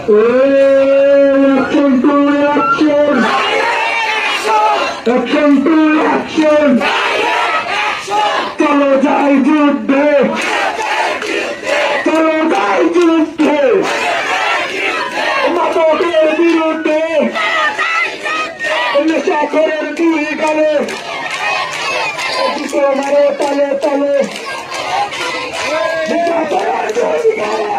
Action to action! Action to action! চলো যাই যুদ্ধে! চলো যাই যুদ্ধে! মাদকের বিরুদ্ধে! নেশাখোরের দুই গালে! মারো তালে তালে! নেশাখোরের দুই গালে!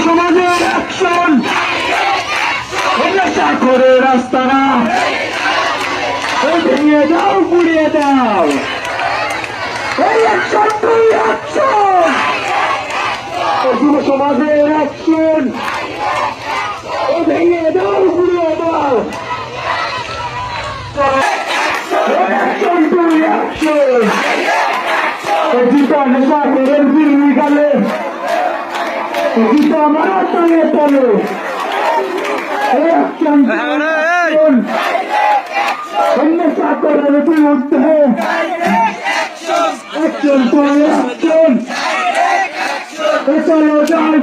সমাজের অ্যাকশন করে রাস্তা না ভেঙে দাও পুড়িয়ে দাও যুব সমাজের অ্যাকশন ভেঙে দাও পুড়িয়ে দাও অ্যাকশন টু অ্যাকশন নেশা করে দিল্লি গেলে আমার তলে তলে নেশা করে বিরুদ্ধে অ্যাকশন টু অ্যাকশন চলো যাই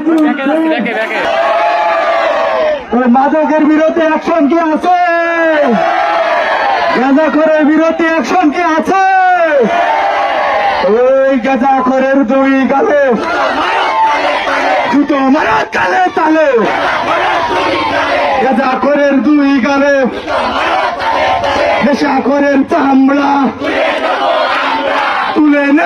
যুদ্ধে মাদকের বিরুদ্ধে অ্যাকশন কি আছে গাঁজাখোরের বিরুদ্ধে অ্যাকশন কি আছে ওই গাঁজাখোরের দুই গালে জুতো মারা তালে তালে গাঁজাখোরের দুই গালে নেশাখোরের চামড়া তুলে নেওয়া